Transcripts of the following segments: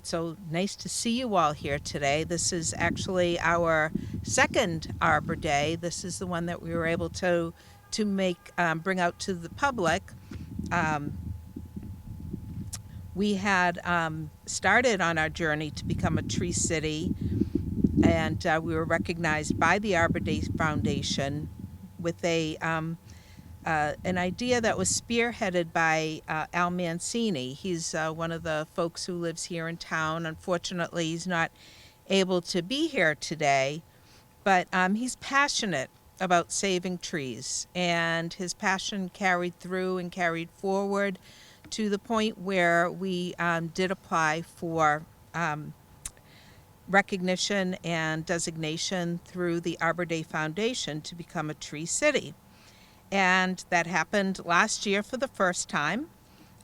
It's so nice to see you all here today. This is actually our second Arbor Day. This is the one that we were able to make bring out to the public. Um, we had started on our journey to become a tree city, and we were recognized by the Arbor Day Foundation with an idea that was spearheaded by Al Mancini. He's one of the folks who lives here in town. Unfortunately, he's not able to be here today, but he's passionate about saving trees, and his passion carried through and carried forward to the point where we did apply for recognition and designation through the Arbor Day Foundation to become a tree city. And that happened last year for the first time,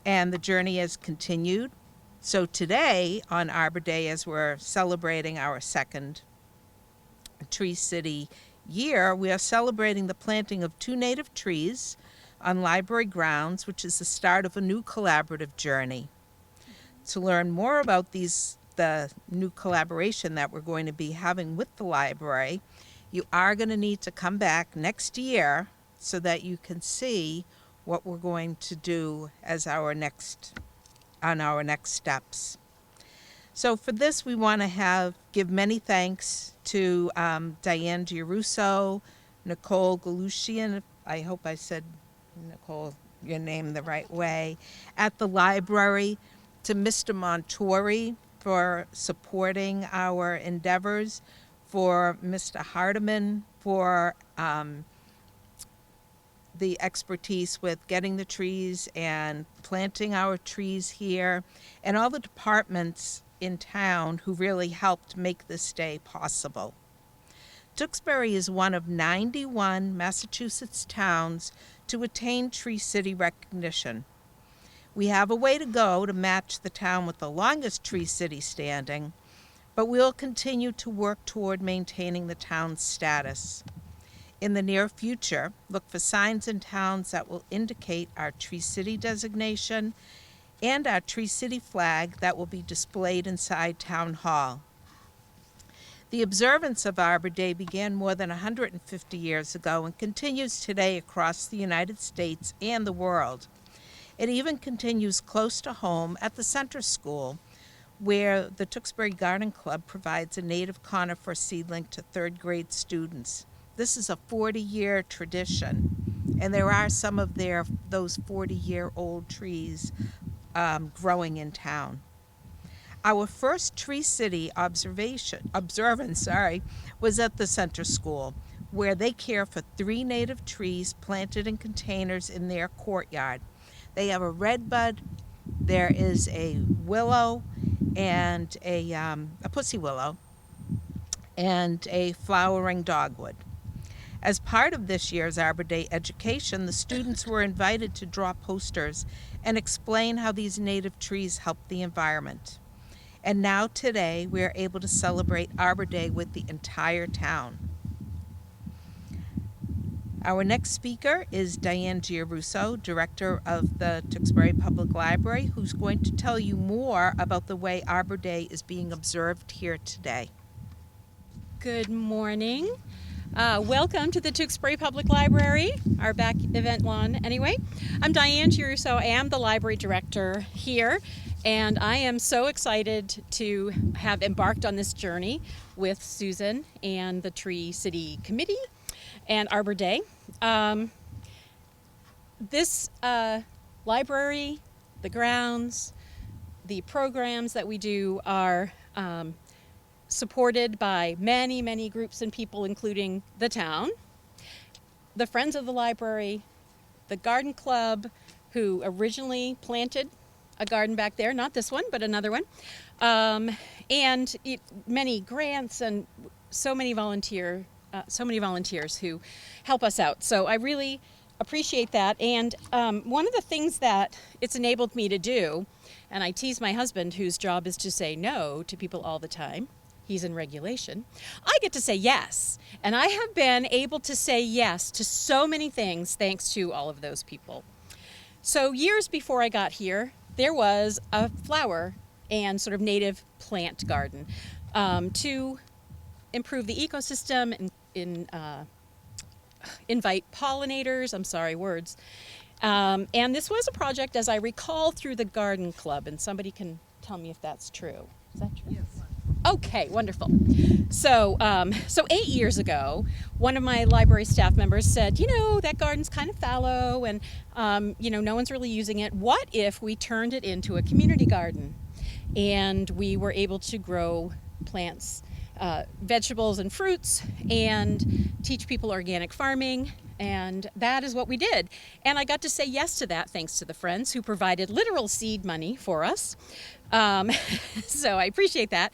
and the journey has continued. So today, on Arbor Day, as we're celebrating our second Tree City year, we are celebrating the planting of 2 native trees on library grounds, which is the start of a new collaborative journey. To learn more about the new collaboration that we're going to be having with the library, you are going to need to come back next year so that you can see what we're going to do as our next steps. So for this, we want to give many thanks to Diane Giarusso, Nicole Galushian, I hope I said, Nicole, your name the right way, at the library, to Mr. Montori for supporting our endeavors, for Mr. Hardiman for the expertise with getting the trees and planting our trees here, and all the departments in town who really helped make this day possible. Tewksbury is one of 91 Massachusetts towns to attain Tree City recognition. We have a way to go to match the town with the longest Tree City standing, but we'll continue to work toward maintaining the town's status. In the near future, look for signs in towns that will indicate our Tree City designation and our Tree City flag that will be displayed inside Town Hall. The observance of Arbor Day began more than 150 years ago and continues today across the United States and the world. It even continues close to home at the Center School, where the Tewksbury Garden Club provides a native conifer seedling to 3rd grade students. This is a 40-year tradition, and there are some of those 40-year-old trees growing in town. Our first Tree City observance was at the Center School, where they care for 3 native trees planted in containers in their courtyard. They have a redbud, there is a willow, and a pussy willow, and a flowering dogwood. As part of this year's Arbor Day education, the students were invited to draw posters and explain how these native trees help the environment. And now today, we are able to celebrate Arbor Day with the entire town. Our next speaker is Diane Giarusso, Director of the Tewksbury Public Library, who's going to tell you more about the way Arbor Day is being observed here today. Good morning. Welcome to the Tewksbury Public Library, our back event lawn anyway. I'm Diane Giarusso. I am the library director here, and I am so excited to have embarked on this journey with Susan and the Tree City Committee and Arbor Day. This library, the grounds, the programs that we do are supported by many, many groups and people, including the town, the Friends of the Library, the Garden Club, who originally planted a garden back there, not this one, but another one, and many grants and so many volunteers who help us out. So I really appreciate that. And one of the things that it's enabled me to do, and I tease my husband, whose job is to say no to people all the time, he's in regulation, I get to say yes. And I have been able to say yes to so many things thanks to all of those people. So years before I got here, there was a flower and sort of native plant garden to improve the ecosystem and invite pollinators. I'm sorry, words. And this was a project, as I recall, through the garden club, and somebody can tell me if that's true. Is that true? Yes. Okay, wonderful. So 8 years ago, one of my library staff members said, that garden's kind of fallow and, no one's really using it. What if we turned it into a community garden? And we were able to grow plants, vegetables and fruits, and teach people organic farming. And that is what we did. And I got to say yes to that thanks to the friends who provided literal seed money for us. So I appreciate that.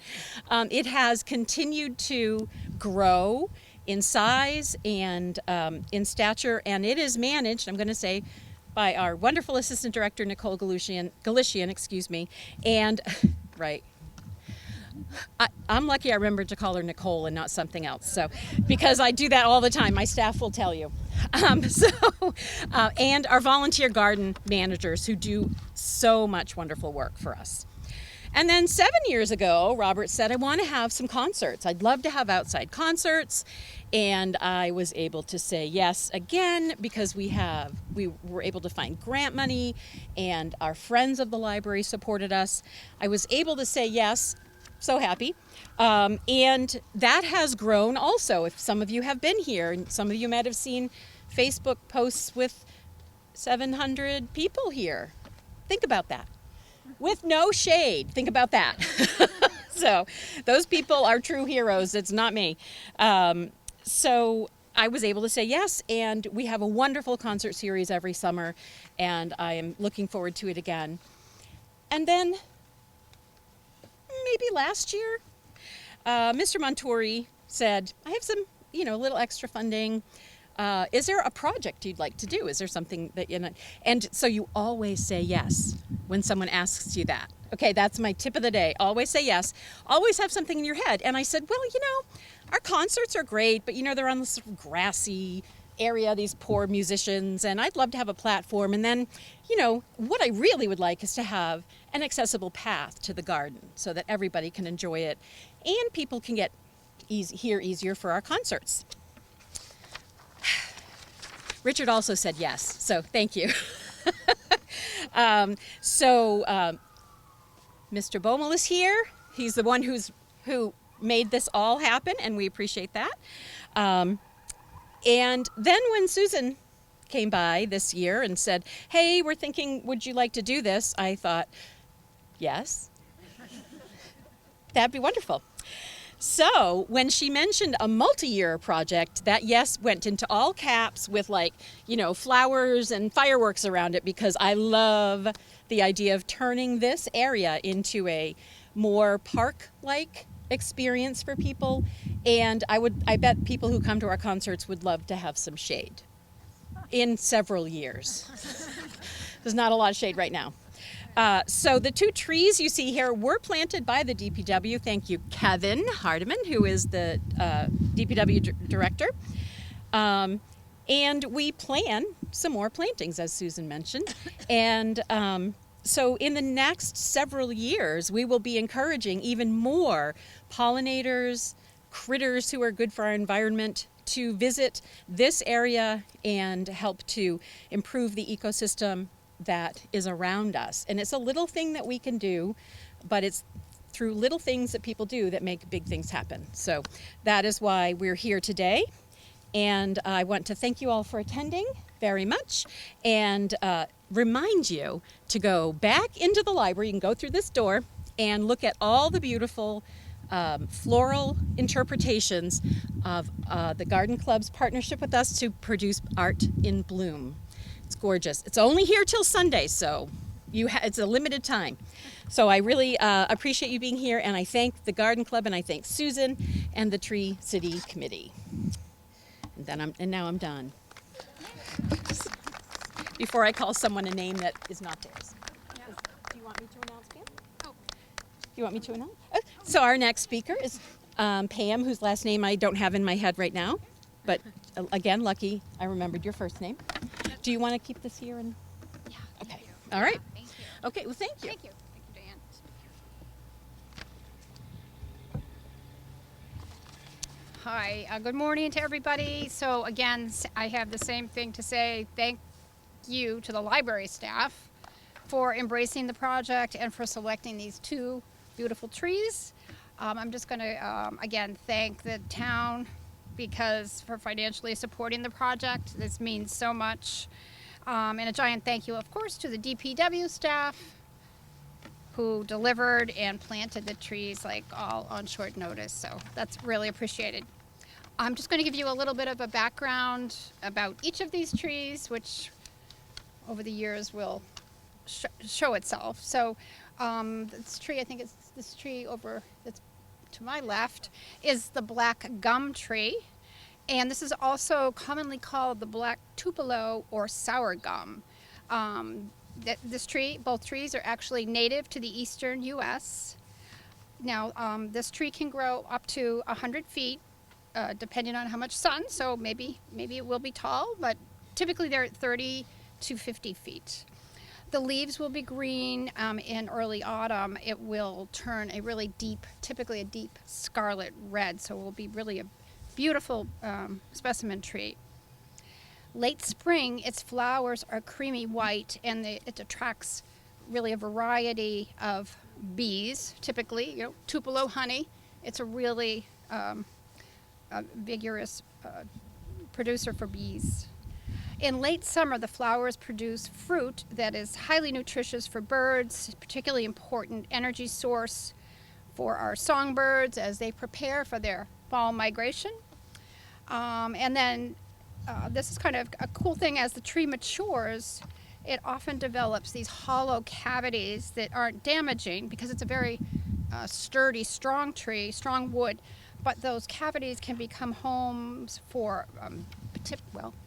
It has continued to grow in size and in stature, and it is managed, I'm going to say, by our wonderful assistant director, Nicole Galician, excuse me, and, right. I'm lucky I remembered to call her Nicole and not something else. So, because I do that all the time, my staff will tell you. And our volunteer garden managers who do so much wonderful work for us. And then 7 years ago, Robert said, I want to have some concerts. I'd love to have outside concerts. And I was able to say yes again because we were able to find grant money and our friends of the library supported us. I was able to say yes. So happy. And that has grown also. If some of you have been here, and some of you might have seen Facebook posts with 700 people here. Think about that. With no shade. Think about that. So those people are true heroes. It's not me. So I was able to say yes, and we have a wonderful concert series every summer, and I am looking forward to it again. And then maybe last year, Mr. Montori said, I have some, little extra funding. Is there a project you'd like to do? Is there something that, and so you always say yes when someone asks you that. Okay, that's my tip of the day. Always say yes. Always have something in your head. And I said, well, our concerts are great, but, they're on this sort of grassy area, these poor musicians, and I'd love to have a platform. And then, what I really would like is to have an accessible path to the garden so that everybody can enjoy it and people can get here easier for our concerts. Richard also said yes, so thank you. Mr. Bommel is here. He's the one who made this all happen, and we appreciate that. And then when Susan came by this year and said, hey, we're thinking, would you like to do this? I thought, yes. That'd be wonderful. So when she mentioned a multi-year project, that yes went into all caps with flowers and fireworks around it, because I love the idea of turning this area into a more park-like experience for people. And I bet people who come to our concerts would love to have some shade in several years. There's not a lot of shade right now. So the 2 trees you see here were planted by the DPW. Thank you, Kevin Hardiman, who is the DPW director. And we plan some more plantings, as Susan mentioned. And so in the next several years, we will be encouraging even more pollinators, critters who are good for our environment to visit this area and help to improve the ecosystem that is around us. And it's a little thing that we can do, but it's through little things that people do that make big things happen. So that is why we're here today. And I want to thank you all for attending very much and remind you to go back into the library. You can go through this door and look at all the beautiful floral interpretations of the Garden Club's partnership with us to produce art in bloom. It's gorgeous. It's only here till Sunday, so it's a limited time. So I really appreciate you being here, and I thank the Garden Club, and I thank Susan and the Tree City Committee. And now I'm done. Before I call someone a name that is not theirs. Yeah. Do you want me to announce Pam? Oh. Do you want me to announce? So our next speaker is Pam, whose last name I don't have in my head right now. But again, lucky I remembered your first name. Do you want to keep this here? Yeah. Okay. All right. Thank you. Okay. Well, thank you. Thank you. Thank you, Diane. Hi, good morning to everybody. So again, I have the same thing to say. Thank you to the library staff for embracing the project and for selecting these two beautiful trees. I'm just going to, again, thank the town because for financially supporting the project. This means so much. And a giant thank you, of course, to the DPW staff who delivered and planted the trees like all on short notice. So that's really appreciated. I'm just going to give you a little bit of a background about each of these trees, which over the years will show itself. So this tree, I think it's this tree over that's to my left, is the black gum tree. And this is also commonly called the black tupelo or sour gum. This tree, both trees are actually native to the eastern U.S. Now, this tree can grow up to 100 feet, depending on how much sun. So maybe it will be tall, but typically they're 30 to 50 feet. The leaves will be green. In early autumn, it will turn a really deep, typically a deep scarlet red. So it will be really a beautiful specimen tree. Late spring, its flowers are creamy white, and it attracts really a variety of bees, typically, tupelo honey. It's a really vigorous producer for bees. In late summer, the flowers produce fruit that is highly nutritious for birds, particularly important energy source for our songbirds as they prepare for their fall migration. And then this is kind of a cool thing. As the tree matures, it often develops these hollow cavities that aren't damaging because it's a very sturdy, strong tree, strong wood. But those cavities can become homes for,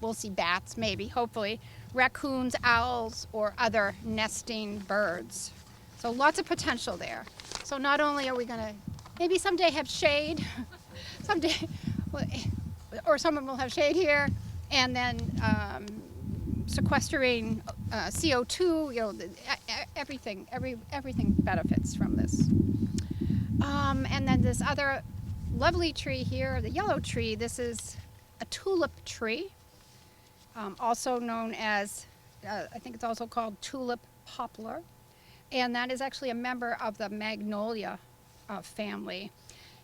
we'll see bats maybe, hopefully, raccoons, owls, or other nesting birds. So lots of potential there. So not only are we going to maybe someday have shade, someday, or someone will have shade here, and then sequestering CO2, everything benefits from this. And then this other lovely tree here, the yellow tree, this is a tulip tree, also known as, I think it's also called tulip poplar, and that is actually a member of the magnolia family.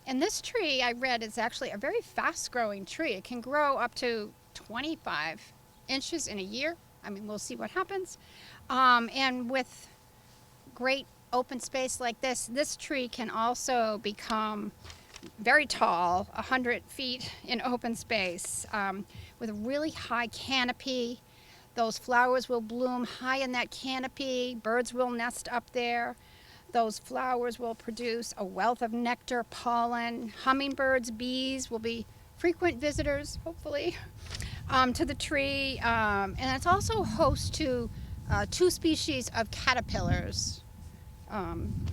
And this tree, I read, is actually a very fast-growing tree. It can grow up to 25 inches in a year. I mean, we'll see what happens. And with great open space like this tree can also become very tall, 100 feet in open space, with a really high canopy. Those flowers will bloom high in that canopy. Birds will nest up there. Those flowers will produce a wealth of nectar, pollen. Hummingbirds, bees will be frequent visitors, hopefully, to the tree. And it's also host to 2 species of caterpillars,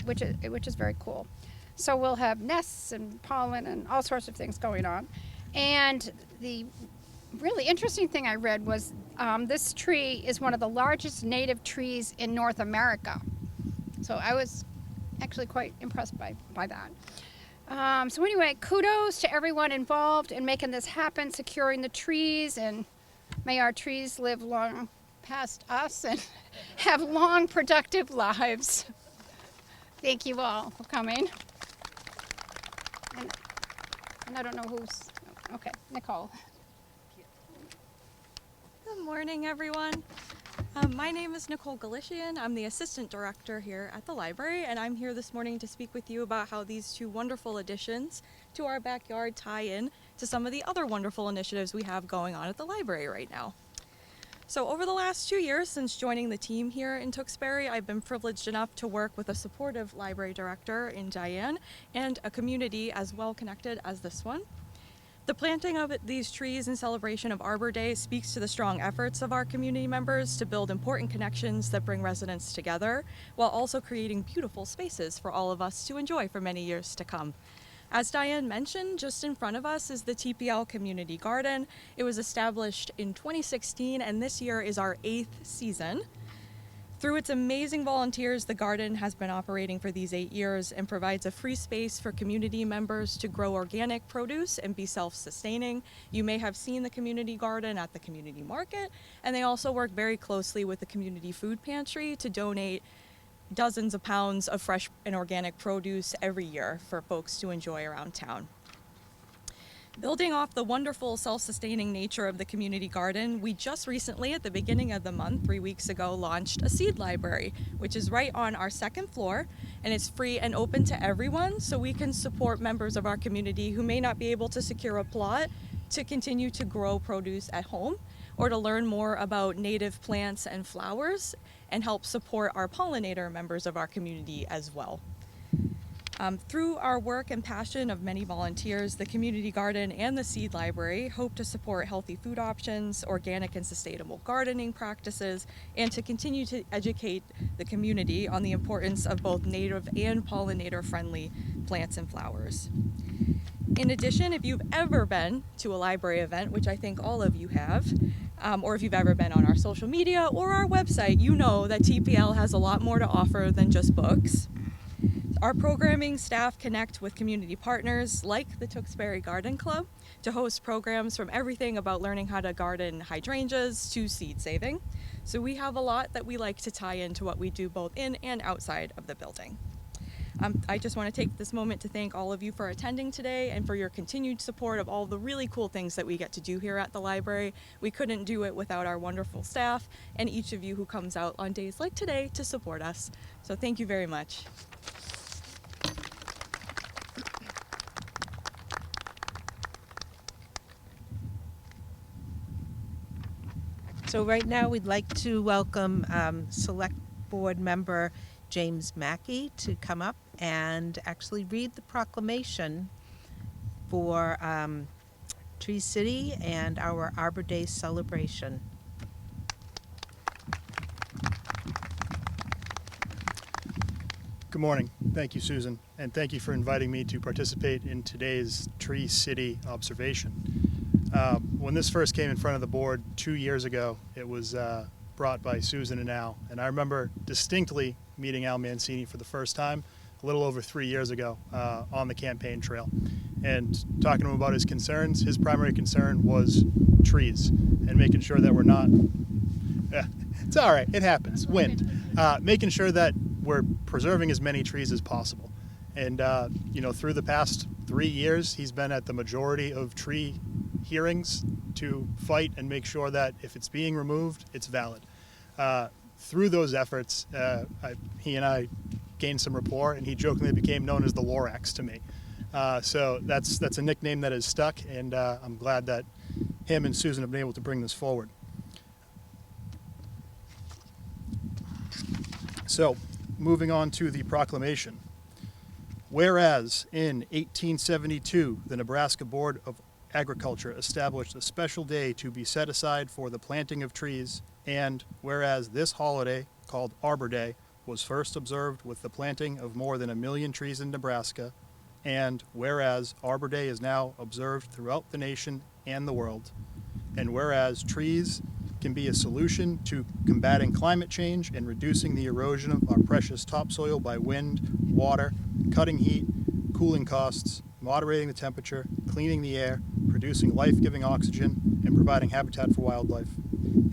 which is very cool. So we'll have nests and pollen and all sorts of things going on. And the really interesting thing I read was this tree is one of the largest native trees in North America. So I was actually quite impressed by that. So anyway, kudos to everyone involved in making this happen, securing the trees, and may our trees live long past us and have long, productive lives. Thank you all for coming. And I don't know who's, okay, Nicole. Good morning, everyone. My name is Nicole Galician. I'm the assistant director here at the library, and I'm here this morning to speak with you about how these 2 wonderful additions to our backyard tie in to some of the other wonderful initiatives we have going on at the library right now. So over the last 2 years since joining the team here in Tewksbury, I've been privileged enough to work with a supportive library director in Diane and a community as well connected as this one. The planting of these trees in celebration of Arbor Day speaks to the strong efforts of our community members to build important connections that bring residents together, while also creating beautiful spaces for all of us to enjoy for many years to come. As Diane mentioned, just in front of us is the TPL Community Garden. It was established in 2016, and this year is our 8th season. Through its amazing volunteers, the garden has been operating for these 8 years and provides a free space for community members to grow organic produce and be self-sustaining. You may have seen the community garden at the community market, and they also work very closely with the community food pantry to donate dozens of pounds of fresh and organic produce every year for folks to enjoy around town. Building off the wonderful self-sustaining nature of the community garden, we just recently, at the beginning of the month, 3 weeks ago, launched a seed library, which is right on our second floor, and it's free and open to everyone, so we can support members of our community who may not be able to secure a plot to continue to grow produce at home, or to learn more about native plants and flowers, and help support our pollinator members of our community as well. Through our work and passion of many volunteers, the community garden and the seed library hope to support healthy food options, organic and sustainable gardening practices, and to continue to educate the community on the importance of both native and pollinator-friendly plants and flowers. In addition, if you've ever been to a library event, which I think all of you have, or if you've ever been on our social media or our website, you know that TPL has a lot more to offer than just books. Our programming staff connect with community partners like the Tewksbury Garden Club to host programs from everything about learning how to garden hydrangeas to seed saving. So we have a lot that we like to tie into what we do both in and outside of the building. I just want to take this moment to thank all of you for attending today and for your continued support of all the really cool things that we get to do here at the library. We couldn't do it without our wonderful staff and each of you who comes out on days like today to support us. So thank you very much. So right now, we'd like to welcome Select Board Member James Mackey to come up and actually read the proclamation for Tree City and our Arbor Day celebration. Good morning. Thank you, Susan, and thank you for inviting me to participate in today's Tree City observation. When this first came in front of the board 2 years ago, it was brought by Susan and Al, and I remember distinctly meeting Al Mancini for the first time a little over 3 years ago on the campaign trail, and talking to him about his concerns. His primary concern was trees and making sure that we're not, it's all right, it happens, wind, making sure that we're preserving as many trees as possible. And through the past 3 years, he's been at the majority of tree hearings to fight and make sure that if it's being removed, it's valid. Through those efforts, he and I gained some rapport, and he jokingly became known as the Lorax to me. So that's a nickname that has stuck, and I'm glad that him and Susan have been able to bring this forward. So, moving on to the proclamation. Whereas in 1872, the Nebraska Board of Agriculture established a special day to be set aside for the planting of trees, and whereas this holiday, called Arbor Day, was first observed with the planting of more than 1 million trees in Nebraska, and whereas Arbor Day is now observed throughout the nation and the world, and whereas trees can be a solution to combating climate change and reducing the erosion of our precious topsoil by wind, water, cutting heat, cooling costs, moderating the temperature, cleaning the air, producing life-giving oxygen, and providing habitat for wildlife.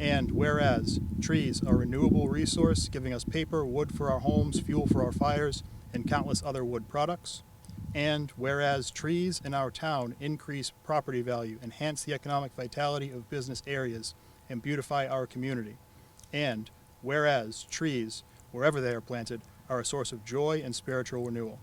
And whereas trees are a renewable resource, giving us paper, wood for our homes, fuel for our fires, and countless other wood products. And whereas trees in our town increase property value, enhance the economic vitality of business areas, and beautify our community. And whereas trees, wherever they are planted, are a source of joy and spiritual renewal.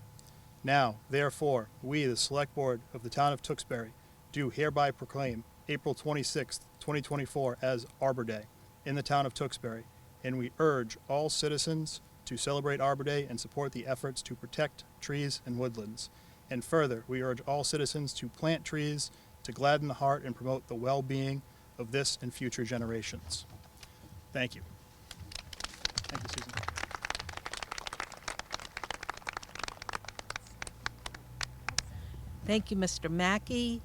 Now, therefore, we, the Select Board of the Town of Tewksbury, do hereby proclaim April 26, 2024 as Arbor Day in the Town of Tewksbury, and we urge all citizens to celebrate Arbor Day and support the efforts to protect trees and woodlands. And further, we urge all citizens to plant trees to gladden the heart and promote the well-being of this and future generations. Thank you. Thank you, Susan. Thank you, Mr. Mackey.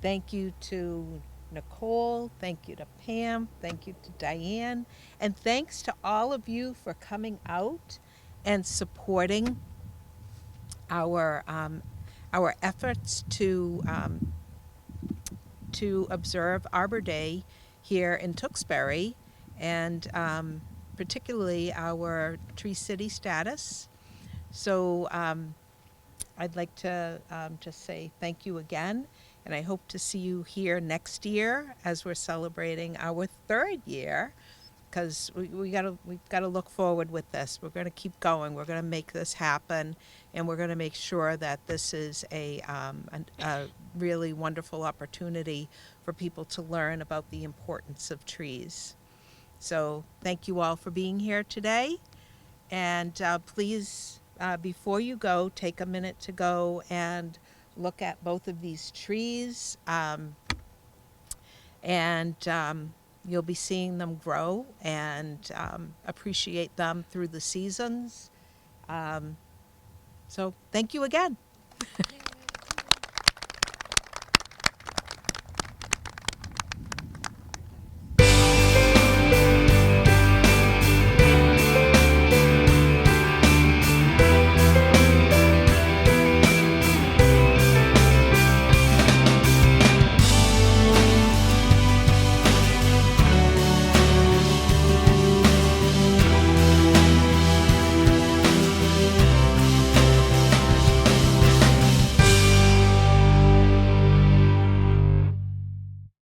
Thank you to Nicole. Thank you to Pam. Thank you to Diane. And thanks to all of you for coming out and supporting our efforts to observe Arbor Day here in Tewksbury, and particularly our Tree City status. So I'd like to just say thank you again, and I hope to see you here next year as we're celebrating our 3rd year, because we've got to look forward with this. We're going to keep going. We're going to make this happen, and we're going to make sure that this is a really wonderful opportunity for people to learn about the importance of trees. So thank you all for being here today, and please, before you go, take a minute to go and look at both of these trees, and you'll be seeing them grow, and appreciate them through the seasons. So thank you again.